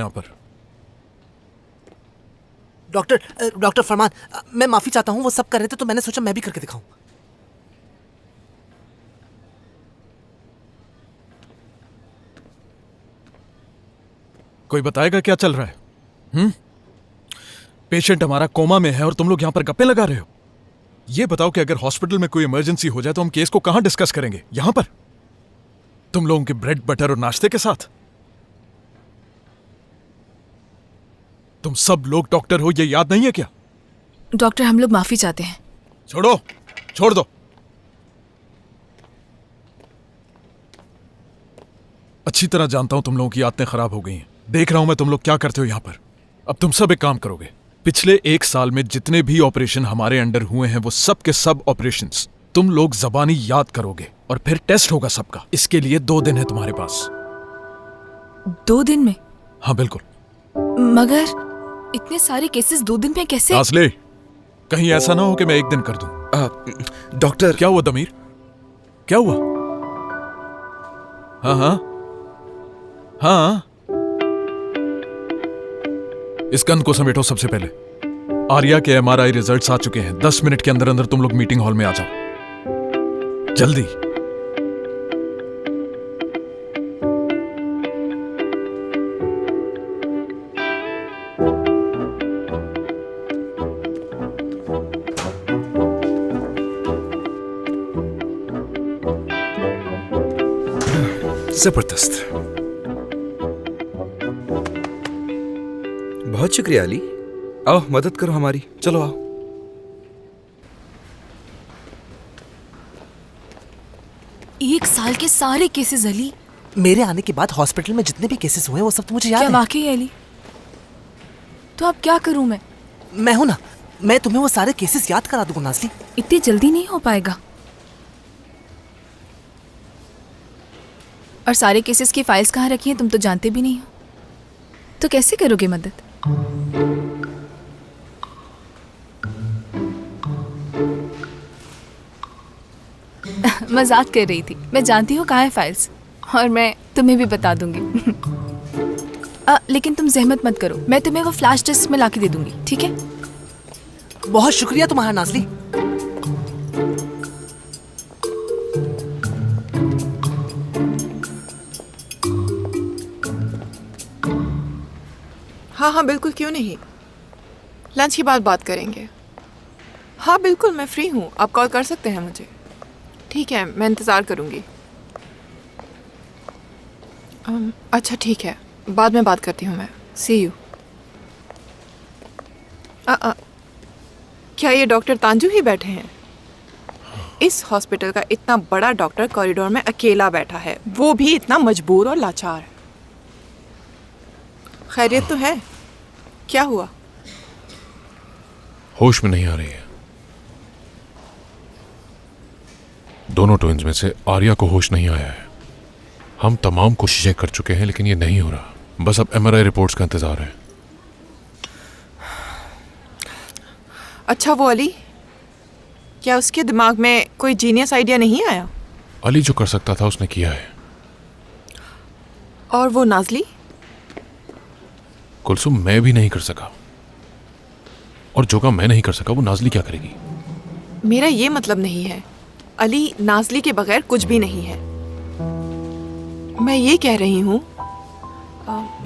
यहाँ पर? डॉक्टर फरमान, मैं माफी चाहता हूँ, वो सब कर रहे थे तो मैंने सोचा मैं भी करके दिखाऊं। कोई बताएगा क्या चल रहा है? पेशेंट हमारा कोमा में है और तुम लोग यहां पर गप्पे लगा रहे हो। ये बताओ कि अगर हॉस्पिटल में कोई इमरजेंसी हो जाए तो हम केस को कहां डिस्कस करेंगे? यहां पर तुम लोगों के ब्रेड बटर और नाश्ते के साथ? तुम सब लोग डॉक्टर हो, ये याद नहीं है क्या? डॉक्टर, हम लोग माफी चाहते हैं। छोड़ दो। अच्छी तरह जानता हूं तुम लोगों की आदतें खराब हो गई हैं। देख रहा हूं मैं तुम लोग क्या करते हो यहां पर। अब तुम सब एक काम करोगे, पिछले 1 साल में जितने भी ऑपरेशन हमारे अंडर हुए हैं वो सब के सब ऑपरेशंस तुम लोग जबानी याद करोगे और फिर टेस्ट होगा सबका। इसके लिए 2 दिन है तुम्हारे पास। 2 दिन में? हाँ बिल्कुल। मगर इतने सारे केसेस 2 दिन में कैसे? आसले, कहीं ऐसा ना हो कि मैं 1 दिन कर दूं। डॉक्टर। क्या हुआ दमीर? क्या हुआ? हाँ, इस गन को समेटो सबसे पहले। आर्या के MRI रिजल्ट्स आ चुके हैं। 10 मिनट के अंदर अंदर तुम लोग मीटिंग हॉल में आ जाओ, जल्दी। जबरदस्त, बहुत शुक्रिया अली। आओ मदद करो हमारी, चलो आओ। एक साल के सारे केसेस अली? मेरे आने के बाद हॉस्पिटल में जितने भी केसेस हुए वो सब तो मुझे याद है। क्या वाकई अली? तो अब क्या करूं मैं हूं ना, मैं तुम्हें वो सारे केसेस याद करा दूंगा नाज़ली। इतनी जल्दी नहीं हो पाएगा। और सारे केसेस की फाइल्स कहाँ रखी हैं तुम तो जानते भी नहीं हो, तो कैसे करोगे मदद? मजाक कर रही थी, मैं जानती हूँ कहाँ है फाइल्स, और मैं तुम्हें भी बता दूंगी। लेकिन तुम जहमत मत करो, मैं तुम्हें वो फ्लैश डिस्क में लाके दे दूंगी, ठीक है? बहुत शुक्रिया तुम्हारा नाज़ली। हाँ बिल्कुल, क्यों नहीं। लंच के बाद बात करेंगे। हाँ बिल्कुल, मैं फ्री हूँ, आप कॉल कर सकते हैं मुझे। ठीक है, मैं इंतज़ार करूँगी। अच्छा ठीक है, बाद में बात करती हूँ मैं। सी यू। क्या ये डॉक्टर तांजू ही बैठे हैं? इस हॉस्पिटल का इतना बड़ा डॉक्टर कॉरिडोर में अकेला बैठा है, वो भी इतना मजबूर और लाचार। खैरियत तो है? क्या हुआ? होश में नहीं आ रही है। दोनों ट्विंस में से आर्या को होश नहीं आया है। हम तमाम कोशिशें कर चुके हैं लेकिन ये नहीं हो रहा। बस अब MRI रिपोर्ट्स का इंतजार है। अच्छा वो अली, क्या उसके दिमाग में कोई जीनियस आइडिया नहीं आया? अली जो कर सकता था उसने किया है। और वो नाज़ली? कुलसुम, मैं भी नहीं कर सका, और जो काम मैं नहीं कर सका वो नाज़ली क्या करेगी? मेरा ये मतलब नहीं है, अली नाज़ली के बगैर कुछ भी नहीं है। मैं ये कह रही हूँ,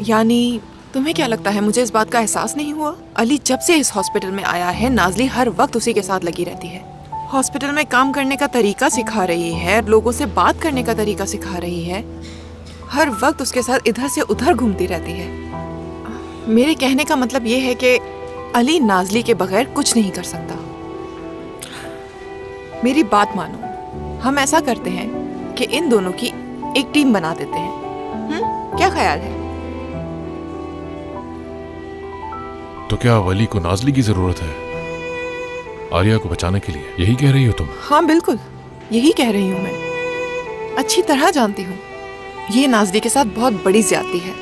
यानी तुम्हें क्या लगता है मुझे इस बात का एहसास नहीं हुआ? अली जब से इस हॉस्पिटल में आया है, नाज़ली हर वक्त उसी के साथ लगी रहती है। हॉस्पिटल में काम करने का तरीका सिखा रही है, लोगों से बात करने का तरीका सिखा रही है, हर वक्त उसके साथ इधर से उधर घूमती रहती है। मेरे कहने का मतलब ये है कि अली नाज़ली के बगैर कुछ नहीं कर सकता। मेरी बात मानो, हम ऐसा करते हैं कि इन दोनों की एक टीम बना देते हैं। क्या ख्याल है? तो क्या वली को नाज़ली की जरूरत है आर्या को बचाने के लिए? यही कह रही हो तुम? हाँ बिल्कुल, यही कह रही हूँ मैं। अच्छी तरह जानती हूँ ये नाज़ली के साथ बहुत बड़ी ज्यादती है।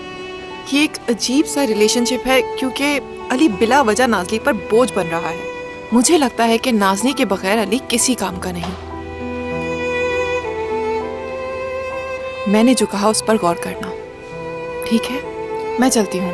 ये एक अजीब सा रिलेशनशिप है क्योंकि अली बिला वजह नाज़ली पर बोझ बन रहा है। मुझे लगता है कि नाज़ली के बगैर अली किसी काम का नहीं। मैंने जो कहा उस पर गौर करना, ठीक है? मैं चलती हूँ।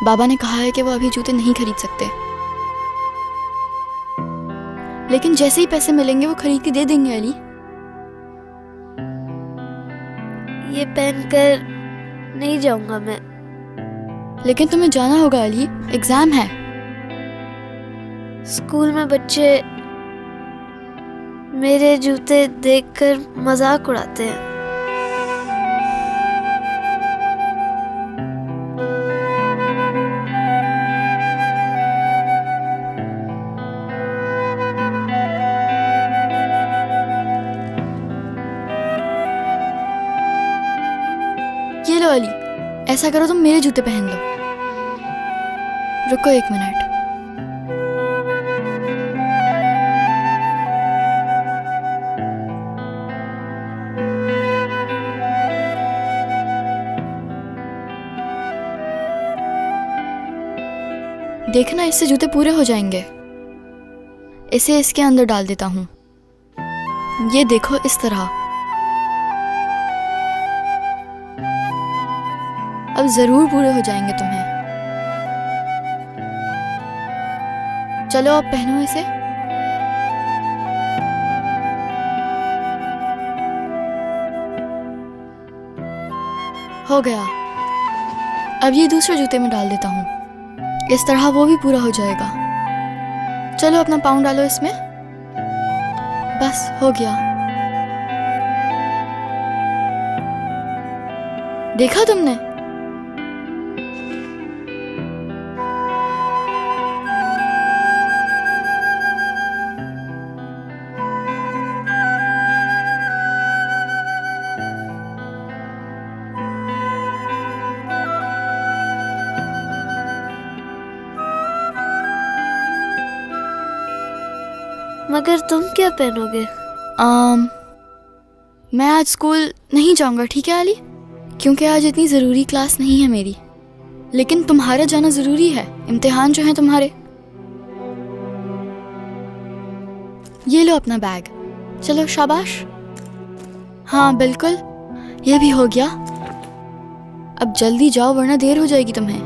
बाबा ने कहा है कि वो अभी जूते नहीं खरीद सकते, लेकिन जैसे ही पैसे मिलेंगे वो खरीद के दे देंगे अली। ये पहन कर नहीं जाऊंगा मैं। लेकिन तुम्हें जाना होगा अली, एग्जाम है। स्कूल में बच्चे मेरे जूते देखकर मजाक उड़ाते हैं। ये लो अली, ऐसा करो तुम मेरे जूते पहन लो। रुको 1 मिनट। देखना, इससे जूते पूरे हो जाएंगे। इसे इसके अंदर डाल देता हूँ। ये देखो, इस तरह। अब जरूर पूरे हो जाएंगे तुम्हें। चलो अब पहनो इसे। हो गया। अब ये दूसरे जूते में डाल देता हूँ, इस तरह वो भी पूरा हो जाएगा। चलो अपना पाँव डालो इसमें। बस हो गया। देखा तुमने? मगर तुम क्या पहनोगे? मैं आज स्कूल नहीं जाऊंगा, ठीक है अली? क्योंकि आज इतनी ज़रूरी क्लास नहीं है मेरी। लेकिन तुम्हारा जाना ज़रूरी है, इम्तिहान जो है तुम्हारे। ये लो अपना बैग। चलो शाबाश। हाँ बिल्कुल, ये भी हो गया। अब जल्दी जाओ वरना देर हो जाएगी तुम्हें।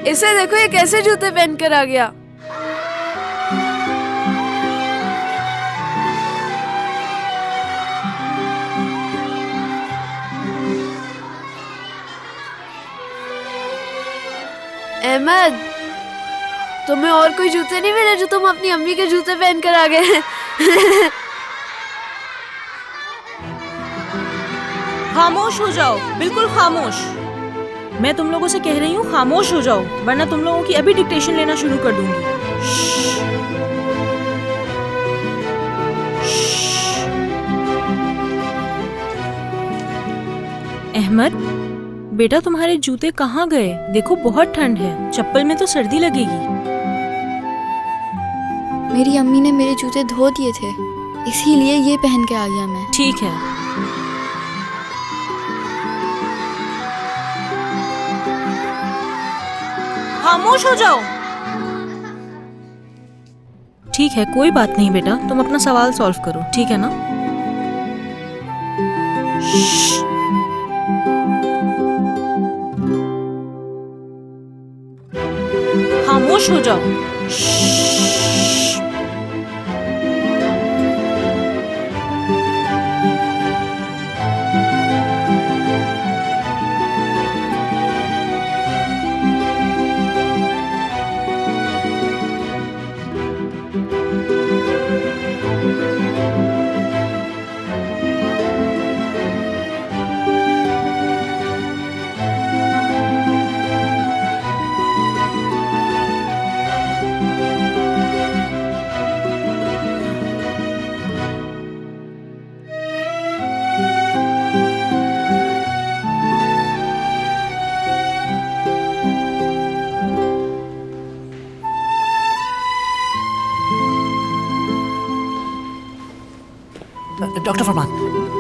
इसे देखो, ये कैसे जूते पहन कर आ गया। अहमद, तुम्हें और कोई जूते नहीं मिले जो तुम अपनी अम्मी के जूते पहन कर आ गए? खामोश हो जाओ, बिल्कुल खामोश। मैं तुम लोगों से कह रही हूँ खामोश हो जाओ, वरना तुम लोगों की अभी डिक्टेशन लेना शुरू कर दूंगी। अहमद बेटा, तुम्हारे जूते कहाँ गए? देखो बहुत ठंड है, चप्पल में तो सर्दी लगेगी। मेरी अम्मी ने मेरे जूते धो दिए थे, इसीलिए ये पहन के आ गया मैं। ठीक है, खामोश हो जाओ। ठीक है, कोई बात नहीं बेटा, तुम अपना सवाल सॉल्व करो, ठीक है ना?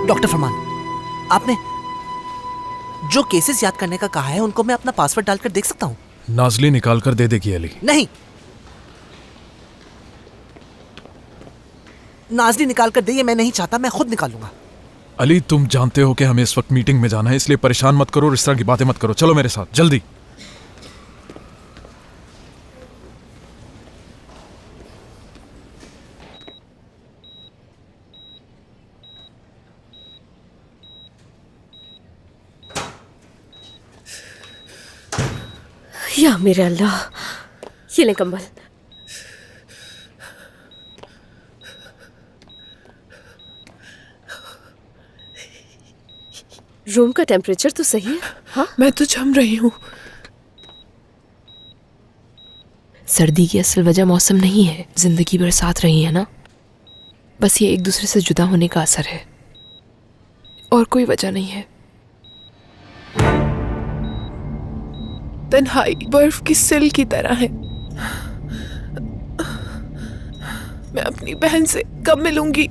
डॉक्टर फरमान, आपने जो केसेस याद करने का कहा है उनको मैं अपना पासवर्ड डालकर देख सकता हूँ? नाजली निकाल कर दे देगी अली। नहीं, नाजली निकाल कर दे ये मैं नहीं चाहता, मैं खुद निकालूंगा। अली तुम जानते हो कि हमें इस वक्त मीटिंग में जाना है, इसलिए परेशान मत करो और इस तरह की बातें मत करो। चलो मेरे साथ जल्दी। या मेरे अल्लाह, ये ले कंबल। रूम का टेम्परेचर तो सही है? हाँ, मैं तो जम रही हूँ। सर्दी की असल वजह मौसम नहीं है, जिंदगी भर साथ रही है ना, बस ये एक दूसरे से जुदा होने का असर है, और कोई वजह नहीं है। तन्हाई बर्फ की सिल की तरह है। मैं अपनी बहन से कब मिलूंगी?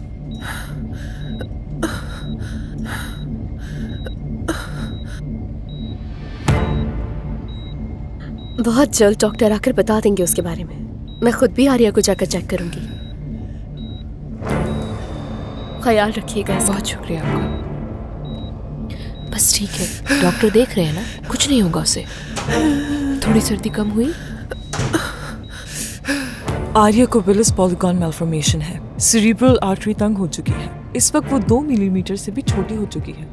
बहुत जल्द डॉक्टर आकर बता देंगे उसके बारे में। मैं खुद भी आर्या को जाकर चेक करूंगी। ख्याल रखिएगा इसका। बहुत शुक्रिया आपका। बस ठीक है, डॉक्टर देख रहे हैं ना, कुछ नहीं होगा उसे। थोड़ी सर्दी कम हुई। आर्या को विलिस पॉलीगॉन मैल्फॉर्मेशन है, सेरिब्रल आर्टरी तंग हो चुकी है। इस वक्त वो 2 मिलीमीटर से भी छोटी हो चुकी है।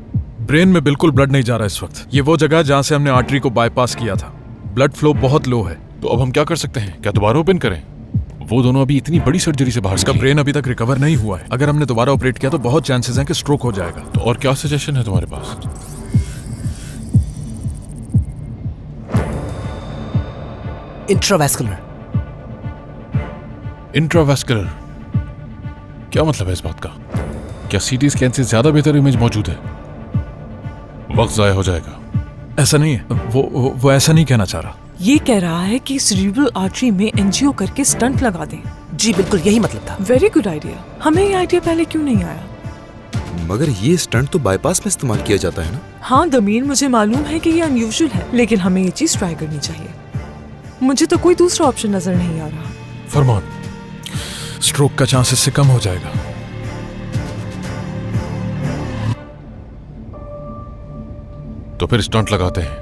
ब्रेन में बिल्कुल ब्लड नहीं जा रहा इस वक्त। ये वो जगह है जहां से हमने आर्टरी को बाईपास किया था। ब्लड फ्लो बहुत लो है। तो अब हम क्या कर सकते हैं? क्या दोबारा ओपन करें? वो दोनों अभी इतनी बड़ी सर्जरी से बाहर इसका निकले। ब्रेन अभी तक रिकवर नहीं हुआ है। अगर हमने दोबारा ऑपरेट किया तो बहुत चांसेस हैं कि स्ट्रोक हो जाएगा। तो और क्या सजेशन है तुम्हारे पास? इंट्रावेस्कुलर। इंट्रावेस्कुलर क्या मतलब है इस बात का? क्या सीटी स्कैन से ज्यादा बेहतर इमेज मौजूद है? वक्त जाया हो जाएगा। ऐसा नहीं है, वो ऐसा नहीं कहना चाह रहा। ये कह रहा है कि सेरिब्रल आर्टरी में एंजियो करके स्टंट लगा दें। जी बिल्कुल यही मतलब था। Very good idea. हमें ये आइडिया पहले क्यों नहीं आया? मगर ये स्टंट तो बाईपास में इस्तेमाल किया जाता है ना? हाँ दमीर, मुझे मालूम है कि ये अनयूजुअल है, लेकिन हमें ये चीज ट्राई करनी चाहिए। मुझे तो कोई दूसरा ऑप्शन नजर नहीं आ रहा। फरमान, स्ट्रोक का चांस इससे कम हो जाएगा। तो फिर स्टंट लगाते हैं।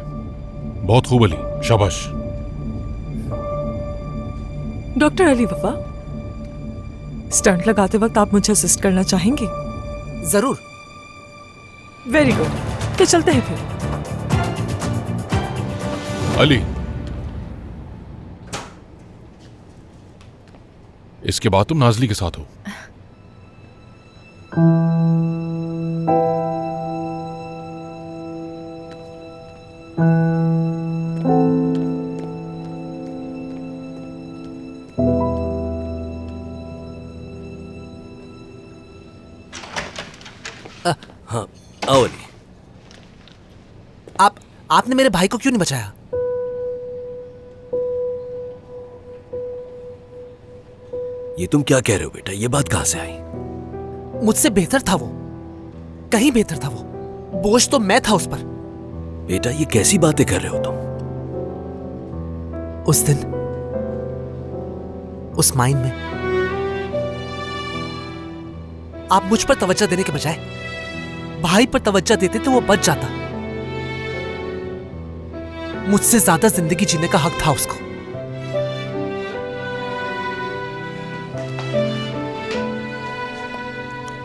बहुत खूब अली, शाबाश। डॉक्टर अली वफा, स्टंट लगाते वक्त आप मुझे असिस्ट करना चाहेंगे? जरूर। वेरी गुड, तो चलते हैं फिर। अली, इसके बाद तुम नाजली के साथ हो। हाँ आओ अली। आपने मेरे भाई को क्यों नहीं बचाया? ये तुम क्या कह रहे हो बेटा? ये बात कहां से आई? मुझसे बेहतर था वो, कहीं बेहतर था वो। बोझ तो मैं था उस पर। बेटा ये कैसी बातें कर रहे हो तुम? उस दिन उस माइन में आप मुझ पर तवज्जो देने के बजाय भाई पर तवज्जो देते तो वो बच जाता। मुझसे ज्यादा जिंदगी जीने का हक था उसको।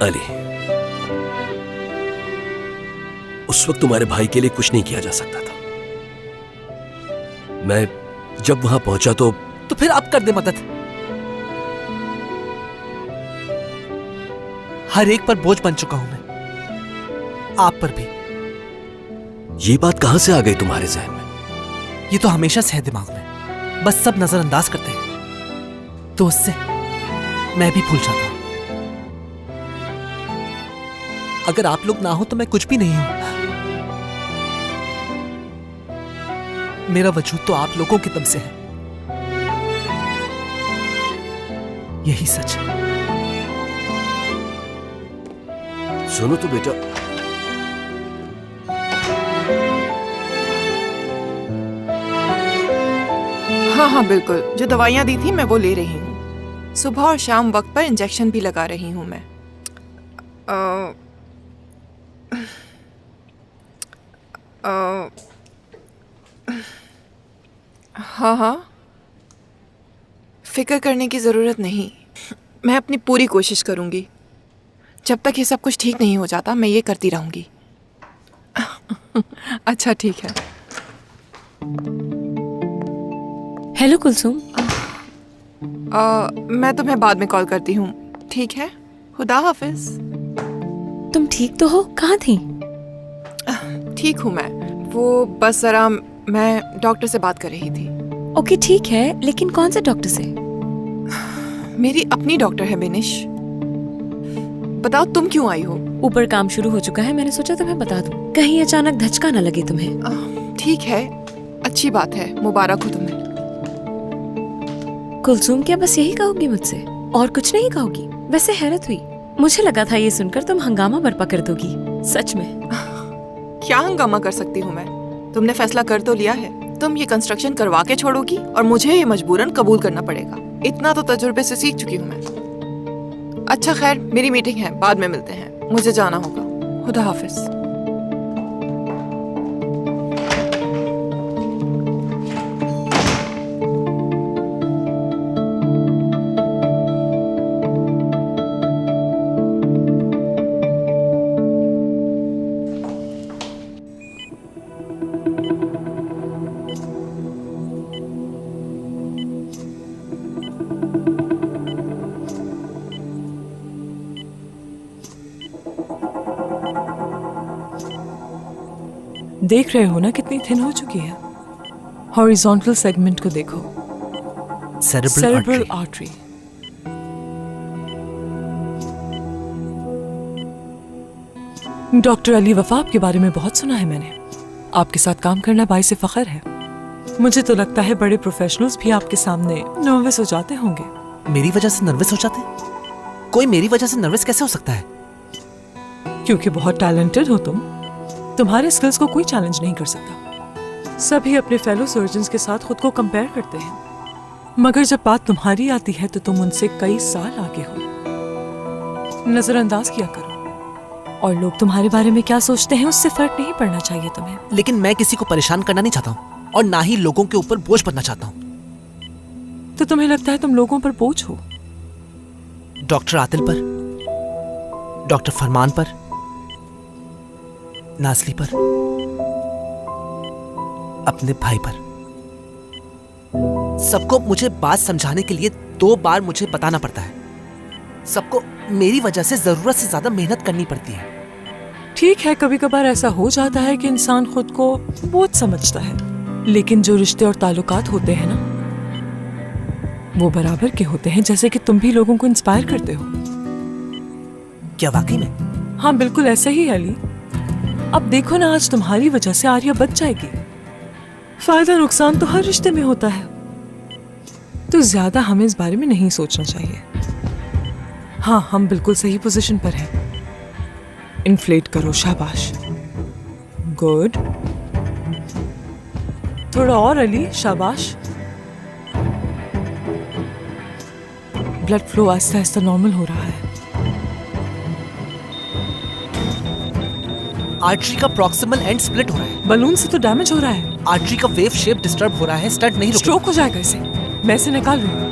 अली, उस वक्त तुम्हारे भाई के लिए कुछ नहीं किया जा सकता था। मैं जब वहां पहुंचा तो फिर आप कर दे मदद। हर एक पर बोझ बन चुका हूं मैं, आप पर भी। ये बात कहां से आ गई तुम्हारे जहन में? ये तो हमेशा से है दिमाग में, बस सब नजरअंदाज करते हैं, तो उससे मैं भी भूल जाता हूं। अगर आप लोग ना हो तो मैं कुछ भी नहीं हूं। मेरा वजूद तो आप लोगों के दम से है, यही सच है। सुनो तो बेटा, हाँ बिल्कुल, जो दवाइयाँ दी थी मैं वो ले रही हूँ। सुबह और शाम वक्त पर इंजेक्शन भी लगा रही हूँ मैं। हाँ, फिक्र करने की ज़रूरत नहीं, मैं अपनी पूरी कोशिश करूँगी। जब तक ये सब कुछ ठीक नहीं हो जाता मैं ये करती रहूँगी। अच्छा ठीक है। हेलो कुलसुम। मैं तुम्हें बाद में कॉल करती हूँ, ठीक है? खुदा हाफिज। तुम ठीक तो हो? कहाँ थी? ठीक हूँ मैं, वो बस जरा मैं डॉक्टर से बात कर रही थी। ओके ठीक है, लेकिन कौन से डॉक्टर से? मेरी अपनी डॉक्टर है बेनिश। बताओ तुम क्यों आई हो? ऊपर काम शुरू हो चुका है, मैंने सोचा तुम्हें बता दूं, कहीं अचानक धचका ना लगे तुम्हें। ठीक है, अच्छी बात है, मुबारक हो तुम्हें। कुलसुम, क्या बस यही कहोगी मुझसे और कुछ नहीं कहोगी? वैसे हैरत हुई, मुझे लगा था ये सुनकर तुम हंगामा बर्पा कर दोगी। सच में? क्या हंगामा कर सकती हूँ मैं? तुमने फैसला कर तो लिया है, तुम ये कंस्ट्रक्शन करवा के छोड़ोगी और मुझे ये मजबूरन कबूल करना पड़ेगा। इतना तो तजुर्बे से सीख चुकी हूँ मैं। अच्छा खैर, मेरी मीटिंग है, बाद में मिलते हैं, मुझे जाना होगा। खुदा हाफिज। देख रहे हो ना कितनी थिन हो चुकी है। हॉरिजॉन्टल सेगमेंट को देखो, सेरेब्रल आर्टरी। डॉक्टर अली वफा, आपके बारे में बहुत सुना है मैंने। आपके साथ काम करना बाइसे फख्र है। मुझे तो लगता है बड़े प्रोफेशनल्स भी आपके सामने नर्वस हो जाते होंगे। मेरी वजह से नर्वस हो जाते? कोई मेरी वजह से नर्वस कैसे हो सकता है? क्योंकि बहुत टैलेंटेड हो तुम। तुम्हारे स्किल्स को कोई चैलेंज नहीं कर सकता। सभी अपने फेलो सर्जन्स के साथ खुद को कंपेयर करते हैं, मगर जब बात तुम्हारी आती है तो तुम उनसे कई साल आगे हो। नजरअंदाज किया करो, और लोग तुम्हारे बारे में क्या सोचते हैं उससे फर्क नहीं पड़ना चाहिए तुम्हें। लेकिन मैं किसी को परेशान करना नहीं चाहता हूँ, और ना ही लोगों के ऊपर बोझ बनना चाहता हूँ। तो तुम्हें लगता है तुम लोगों पर बोझ हो? डॉक्टर आदिल पर, डॉक्टर फरमान पर, नाज़ली पर, अपने भाई पर। सबको मुझे बात समझाने के लिए 2 बार मुझे बताना पड़ता है। सबको मेरी वजह से जरूरत से ज्यादा मेहनत करनी पड़ती है। ठीक है, कभी कभार ऐसा हो जाता है कि इंसान खुद को बोझ समझता है, लेकिन जो रिश्ते और ताल्लुकात होते हैं ना, वो बराबर के होते हैं। जैसे कि तुम भी लोगों को इंस्पायर करते हो। क्या वाकई में? हाँ बिल्कुल ऐसा ही है अली। अब देखो ना, आज तुम्हारी वजह से आर्या बच जाएगी। फायदा नुकसान तो हर रिश्ते में होता है, तो ज्यादा हमें इस बारे में नहीं सोचना चाहिए। हाँ, हम बिल्कुल सही पोजीशन पर हैं। इन्फ्लेट करो, शाबाश, गुड। थोड़ा और अली, शाबाश। Blood flow Aahista Aahista normal हो रहा है। आर्टरी का प्रॉक्सिमल एंड स्प्लिट हो रहा है। बलून से तो डैमेज हो रहा है। आर्टरी का वेव शेप डिस्टर्ब हो रहा है। स्टंट नहीं रुकेगा। स्ट्रोक हो जाएगा इसे। मैं इसे निकाल रही हूँ।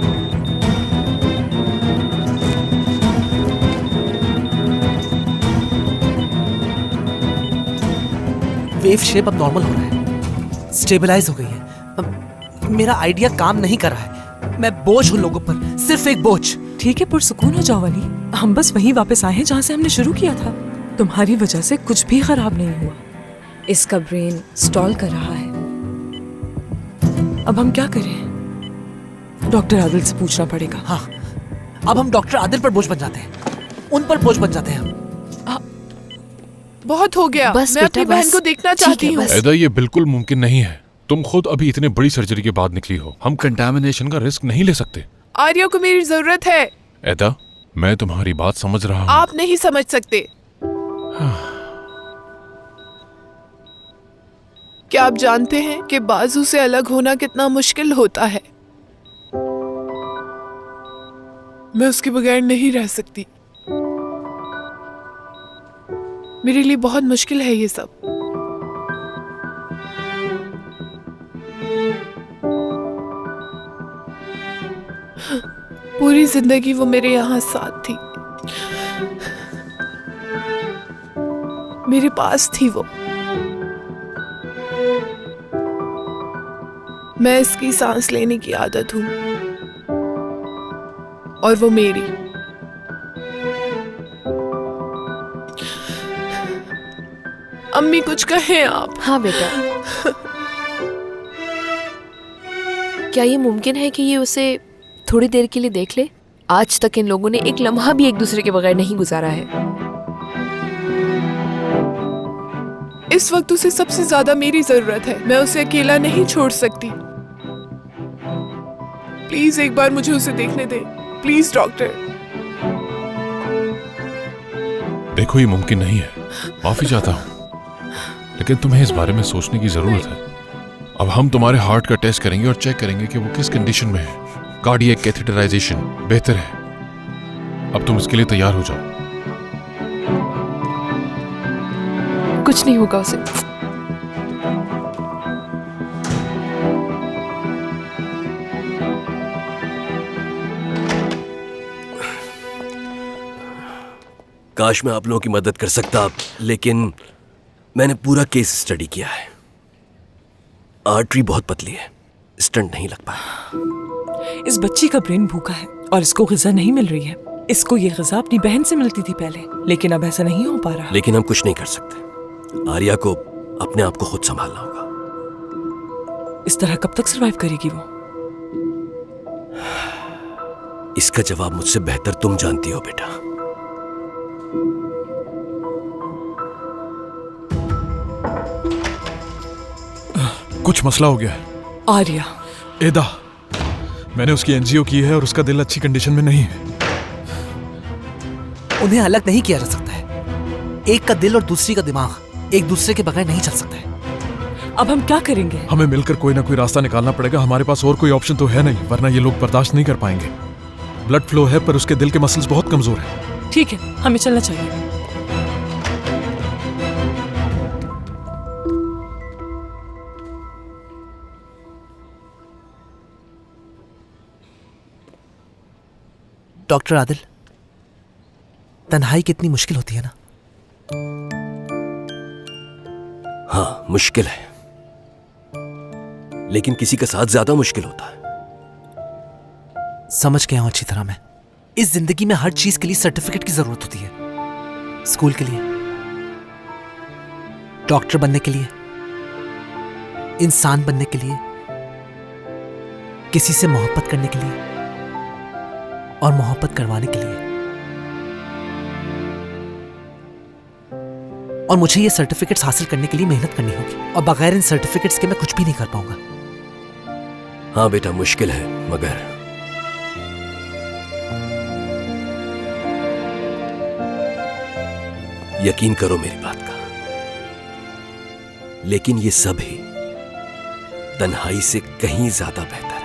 वेव शेप अब नॉर्मल हो रहा है, स्टेबलाइज हो गई है। अब मेरा आइडिया काम नहीं कर रहा है। मैं बोझ हूँ लोगों पर, सिर्फ एक बोझ। ठीक है, पुरसुकून हो जाओ अली। हम बस वहीं वापस आए हैं जहाँ से हमने शुरू किया था। तुम्हारी वजह से कुछ भी खराब नहीं हुआ। इसका ब्रेन स्टॉल कर रहा है। अब हम क्या करें? डॉक्टर आदिल से पूछना पड़ेगा। हाँ, अब हम डॉक्टर आदिल पर बोझ बन जाते हैं, उन पर बोझ बन जाते हैं हम। बहुत हो गया। बस मैं बेटा, अपनी बहन बस। को देखना ठीक चाहती है, हूँ। बस। एदा, ये बिल्कुल मुमकिन नहीं है। तुम खुद अभी इतने बड़ी सर्जरी के बाद निकली हो। हम कंटामिनेशन का रिस्क नहीं ले सकते। आर्या को मेरी जरूरत है। एदा, मैं तुम्हारी बात समझ रहा हूँ। आप नहीं समझ सकते। क्या आप जानते हैं कि बाजू से अलग होना कितना मुश्किल होता है? मैं उसके बगैर नहीं रह सकती। मेरे लिए बहुत मुश्किल है ये सब। पूरी जिंदगी वो मेरे यहाँ साथ थी, मेरे पास थी वो। मैं इसकी सांस लेने की आदत हूं और वो मेरी। अम्मी कुछ कहें आप। हाँ बेटा, क्या ये मुमकिन है कि ये उसे थोड़ी देर के लिए देख ले? आज तक इन लोगों ने एक लम्हा भी एक दूसरे के बगैर नहीं गुजारा है। इस वक्त उसे सबसे ज्यादा मेरी जरूरत है। मैं उसे अकेला नहीं छोड़ सकती। प्लीज एक बार मुझे उसे देखने दे, प्लीज डॉक्टर। देखो, ये मुमकिन नहीं है। माफी चाहता हूँ, लेकिन तुम्हें इस बारे में सोचने की जरूरत है। अब हम तुम्हारे हार्ट का टेस्ट करेंगे और चेक करेंगे कि वो किस कंडीशन में है। कार्डियक कैथेटराइजेशन बेहतर है। अब तुम इसके लिए तैयार हो जाओ। कुछ नहीं होगा उसे। काश मैं आप लोगों की मदद कर सकता, लेकिन मैंने पूरा केस स्टडी किया है। आर्टरी बहुत पतली है, स्टंट नहीं लग पाया। इस बच्ची का ब्रेन भूखा है और इसको ग़िज़ा नहीं मिल रही है। इसको ये ग़िज़ा अपनी बहन से मिलती थी पहले, लेकिन अब ऐसा नहीं हो पा रहा। लेकिन हम कुछ नहीं कर सकते। आर्या को अपने आप को खुद संभालना होगा। इस तरह कब तक सरवाइव करेगी वो? इसका जवाब मुझसे बेहतर तुम जानती हो बेटा। कुछ मसला हो गया है। आर्या, एदा, मैंने उसकी एनजीओ की है और उसका दिल अच्छी कंडीशन में नहीं है। उन्हें अलग नहीं किया जा सकता है। एक का दिल और दूसरी का दिमाग एक दूसरे के बगैर नहीं चल सकता है। अब हम क्या करेंगे? हमें मिलकर कोई ना कोई रास्ता निकालना पड़ेगा। हमारे पास और कोई ऑप्शन तो है नहीं, वरना ये लोग बर्दाश्त नहीं कर पाएंगे। ब्लड फ्लो है, पर उसके दिल के मसल्स बहुत कमजोर हैं। ठीक है, हमें चलना चाहिए। डॉक्टर आदिल, तन्हाई कितनी मुश्किल होती है ना। हाँ, मुश्किल है, लेकिन किसी का साथ ज्यादा मुश्किल होता है। समझ गया हूं अच्छी तरह मैं। इस जिंदगी में हर चीज के लिए सर्टिफिकेट की जरूरत होती है। स्कूल के लिए, डॉक्टर बनने के लिए, इंसान बनने के लिए, किसी से मोहब्बत करने के लिए और मोहब्बत करवाने के लिए। और मुझे ये सर्टिफिकेट्स हासिल करने के लिए मेहनत करनी होगी, और बगैर इन सर्टिफिकेट्स के मैं कुछ भी नहीं कर पाऊंगा। हाँ बेटा, मुश्किल है, मगर यकीन करो मेरी बात का। लेकिन ये सब ही तन्हाई से कहीं ज्यादा बेहतर है।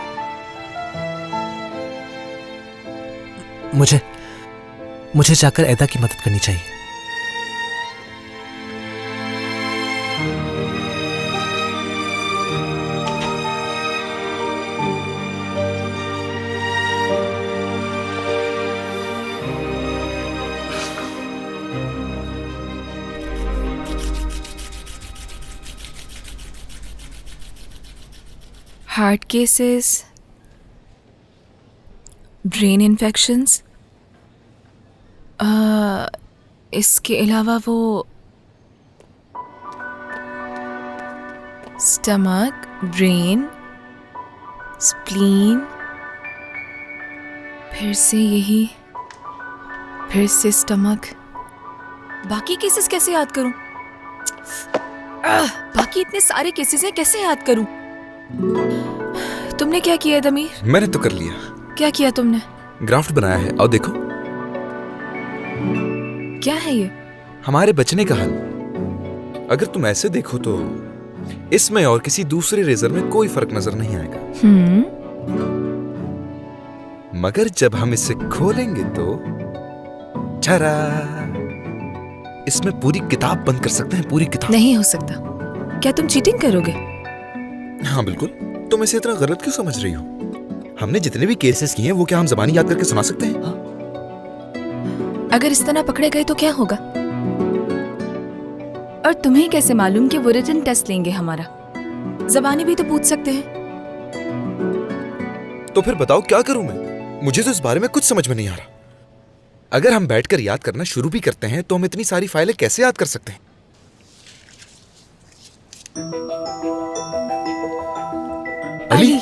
मुझे जाकर एदा की मदद करनी चाहिए। हार्ट केसेस, ब्रेन इन्फेक्शंस, इसके अलावा वो स्टमक, ब्रेन, स्प्लीन, फिर से स्टमक। बाकी केसेस कैसे याद करूं? बाकी इतने सारे केसेस हैं, कैसे याद करूं? तुमने क्या किया दमीर? मैंने तो कर लिया। क्या किया तुमने? ग्राफ्ट बनाया है, और देखो क्या है ये? हमारे बचने का हल। अगर तुम ऐसे देखो तो इसमें और किसी दूसरे रेजर में कोई फर्क नजर नहीं आएगा, मगर जब हम इसे खोलेंगे तो छरा, इसमें पूरी किताब बंद कर सकते हैं, पूरी किताब। नहीं हो सकता। क्या तुम चीटिंग करोगे? हाँ बिल्कुल। तुम इसे इतना गलत क्यों समझ रही हो? हमने जितने भी केसेस किए हैं वो क्या हम जबानी याद करके सुना सकते हैं? अगर इस तरह पकड़े गए तो क्या होगा? और तुम्हें कैसे मालूम कि वो रिटन टेस्ट लेंगे हमारा? जबानी भी तो पूछ सकते हैं। तो फिर बताओ क्या करूं मैं? मुझे तो इस बारे में कुछ समझ में नहीं आ रहा। अगर हम बैठकर याद करना शुरू भी करते हैं तो हम इतनी सारी फाइलें कैसे याद कर सकते हैं? अली।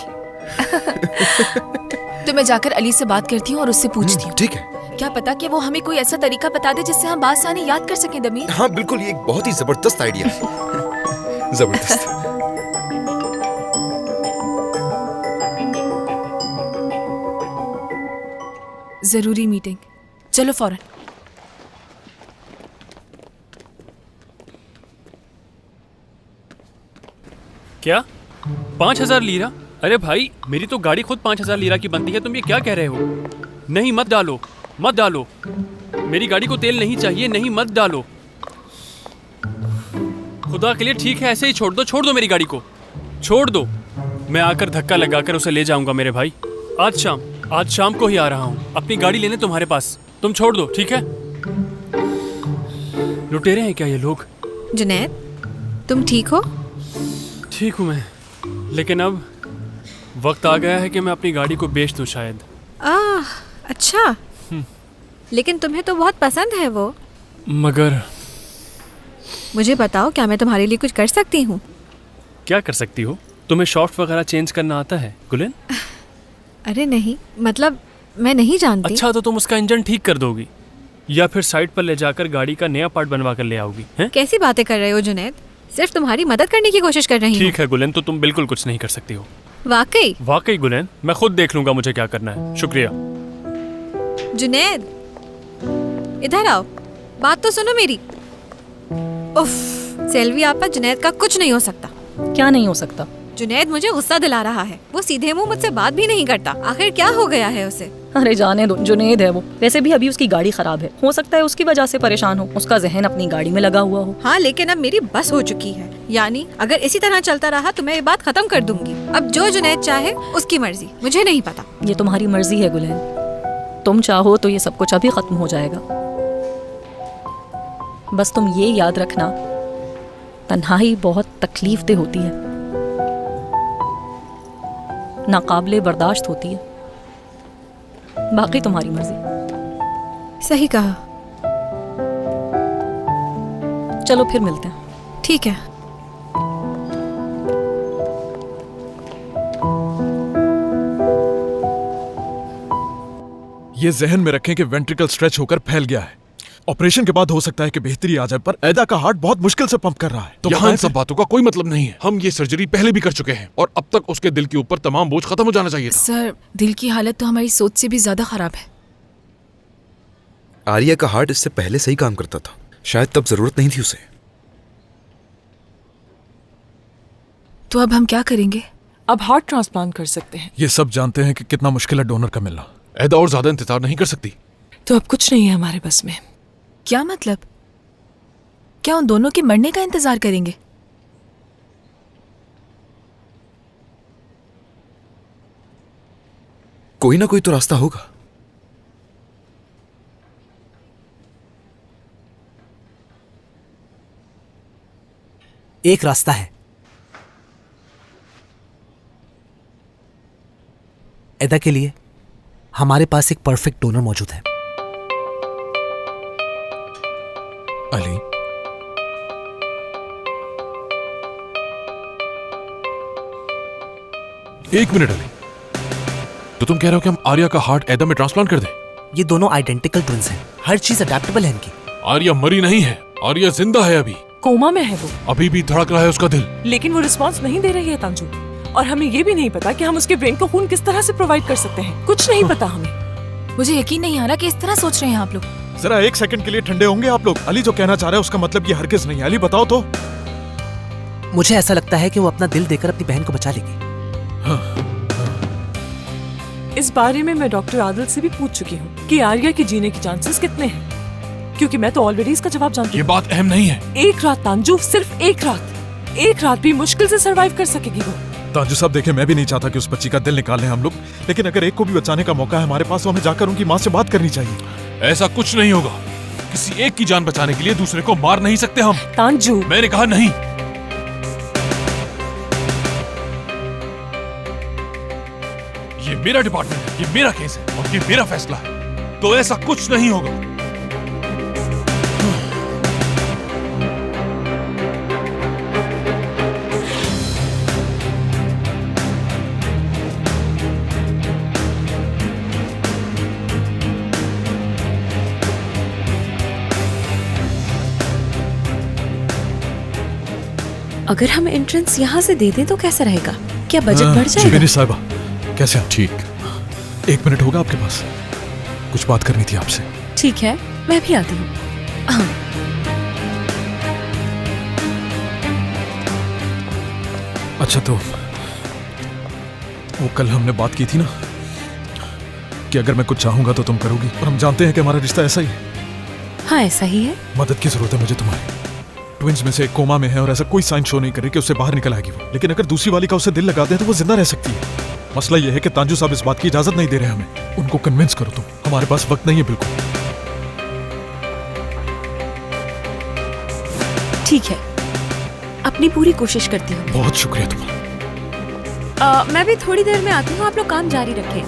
तो मैं जाकर अली से बात करती हूँ और उससे पूछती हूँ। ठीक है। क्या पता कि वो हमें कोई ऐसा तरीका बता दे जिससे हम बासानी याद कर सकें दमीर। हाँ बिल्कुल, ये एक बहुत ही जबरदस्त आइडिया है। जबरदस्त। जरूरी मीटिंग, चलो फौरन। क्या 5,000 लीरा? अरे भाई, मेरी तो गाड़ी खुद 5,000 लीरा की बनती है, तुम ये क्या कह रहे हो? नहीं, मत डालो, मत डालो। मेरी गाड़ी को तेल नहीं चाहिए, नहीं, मत डालो। खुदा के लिए ठीक है, ऐसे ही छोड़ दो मेरी गाड़ी को, छोड़ दो। मैं आकर धक्का लगाकर उसे ले जाऊंगा मेरे भाई। आज शाम को ही आ रहा हूँ अपनी गाड़ी लेने तुम्हारे पास। तुम छोड़ दो, ठीक है? लुटेरे हैं क्या ये लोग? जुनैद, तुम ठीक हो? ठीक हूँ मैं, लेकिन अब वक्त आ गया है कि मैं अपनी गाड़ी को बेच दूँ शायद। अच्छा। लेकिन तुम्हें तो बहुत पसंद है वो। मगर मुझे बताओ, क्या मैं तुम्हारे लिए कुछ कर सकती हूँ? क्या कर सकती हो? तुम्हें शॉफ्ट वगैरह चेंज करना आता है गुलेन? अरे नहीं, मतलब मैं नहीं जानती। अच्छा, तो तुम उसका इंजन ठीक कर दोगी या फिर साइड पर ले जाकर गाड़ी का नया पार्ट बनवा कर ले आओगी? हैं? कैसी बातें कर रहे हो जुनैद? सिर्फ तुम्हारी मदद करने की कोशिश कर रही हूँ। ठीक है गुलेन, तो तुम बिल्कुल कुछ नहीं कर सकती हो। वाकई? वाकई गुलेन, मैं खुद देख लूंगा मुझे क्या करना है। शुक्रिया। जुनैद, इधर आओ, बात तो सुनो मेरी। उफ, सेल्वी आपा, जुनैद का कुछ नहीं हो सकता। क्या नहीं हो सकता? जुनैद मुझे गुस्सा दिला रहा है। वो सीधे मुंह मुझसे बात भी नहीं करता। आखिर क्या हो गया है उसे? अरे जाने दो, जुनैद है वो। वैसे भी अभी उसकी गाड़ी खराब है, हो सकता है उसकी वजह से परेशान हो, उसका जहन अपनी गाड़ी में लगा हुआ हो। हाँ, लेकिन अब मेरी बस हो चुकी है। यानी अगर इसी तरह चलता रहा तो मैं ये बात खत्म कर दूंगी। अब जो जुनैद चाहे उसकी मर्जी, मुझे नहीं पता। ये तुम्हारी मर्जी है गुलेन, तुम चाहो तो ये सब कुछ अभी खत्म हो जाएगा। बस तुम ये याद रखना, तन्हाई बहुत तकलीफ दे होती है, नाकाबिले बर्दाश्त होती है। बाकी तुम्हारी मर्जी। सही कहा। चलो फिर मिलते हैं। ठीक है। ये जहन में रखें कि वेंट्रिकल स्ट्रेच होकर फैल गया है। ऑपरेशन के बाद हो सकता है कि बेहतरी आ जाए, पर ऐदा का हार्ट बहुत मुश्किल से पंप कर रहा है। तो यहाँ इन सब बातों का कोई मतलब नहीं है। हम ये सर्जरी पहले भी कर चुके हैं और अब तक उसके दिल के ऊपर तमाम बोझ खत्म हो जाना चाहिए था। सर, दिल की हालत तो हमारी सोच से भी ज्यादा खराब है। आर्या का हार्ट इससे पहले सही काम करता था, शायद तब जरूरत नहीं थी उसे। तो अब हम क्या करेंगे? अब हार्ट ट्रांसप्लांट कर सकते हैं। ये सब जानते हैं कि कितना मुश्किल है डोनर का मिलना। ऐदा और ज्यादा इंतजार नहीं कर सकती। तो अब कुछ नहीं है हमारे बस में। क्या मतलब? क्या उन दोनों के मरने का इंतजार करेंगे? कोई ना कोई तो रास्ता होगा। एक रास्ता है। एदा के लिए हमारे पास एक परफेक्ट डोनर मौजूद है। अली, एक मिनट अली, तो तुम कह रहे हो कि हम आर्या का हार्ट एदा में ट्रांसप्लांट कर दें? ये दोनों आइडेंटिकल ट्विंस हैं। हर चीज अडेप्टेबल है इनकी। आर्या मरी नहीं है, आर्या जिंदा है अभी। कोमा में है वो, अभी भी धड़क रहा है उसका दिल। लेकिन वो रिस्पांस नहीं दे रही है तांजू। और हमें ये भी नहीं पता कि हम उसके ब्रेन को खून किस तरह से प्रोवाइड कर सकते हैं। कुछ नहीं पता हमें। मुझे यकीन नहीं आ रहा कि इस तरह सोच रहे हैं आप लोग। जरा एक सेकंड के लिए ठंडे होंगे आप लोग। अली जो कहना चाह रहा है उसका मतलब ये हरगिज नहीं है। अली बताओ तो। मुझे ऐसा लगता है कि वो अपना दिल देकर अपनी बहन को बचा लेगी। इस बारे में मैं डॉक्टर आदिल से भी पूछ चुकी हूँ कि आर्या की जीने के चांसेस कितने हैं, क्योंकि मैं तो ऑलरेडी इसका जवाब जानती हूँ। ये बात अहम नहीं है। एक रात तांजू, सिर्फ एक रात भी मुश्किल से सरवाइव कर सकेगी वो। तांजू साहब देखिए, मैं भी नहीं चाहता कि उस बच्ची का दिल निकाल लें हम लोग, लेकिन अगर एक को भी बचाने का मौका है हमारे पास तो हमें जाकर उनकी माँ से बात करनी चाहिए। ऐसा कुछ नहीं होगा। किसी एक की जान बचाने के लिए दूसरे को मार नहीं सकते हम। तांजू, मैंने कहा नहीं। ये मेरा डिपार्टमेंट है, ये मेरा केस है और ये मेरा फैसला है, तो ऐसा कुछ नहीं होगा। अगर हम एंट्रेंस यहाँ से दे दें तो कैसा रहेगा? क्या बजट बढ़ जाएगा? शिवानी साहिबा, कैसे हैं? ठीक। एक मिनट होगा आपके पास? कुछ बात करनी थी आपसे। ठीक है, मैं भी आती हूँ। अच्छा, तो वो कल हमने बात की थी ना कि अगर मैं कुछ चाहूंगा तो तुम करोगी, और हम जानते हैं कि हमारा रिश्ता ऐसा ही है। हाँ, ऐसा ही है। मदद की जरूरत है मुझे तुम्हारी। ट्विंस में से एक कोमा में है और ऐसा कोई साइन शो नहीं करे कि उससे बाहर निकल आएगी वो, लेकिन अगर दूसरी वाली का उसे दिल लगा दे तो वो जिंदा रह सकती है। मसला यह है कि तांजू साहब इस बात की इजाजत नहीं दे रहे हमें। उनको कन्विंस करो तुम, हमारे पास वक्त नहीं है बिल्कुल। ठीक है, अपनी पूरी कोशिश करती हूँ। बहुत शुक्रिया तुम्हारा। मैं भी थोड़ी देर में आती हूँ, आप लोग काम जारी रखें।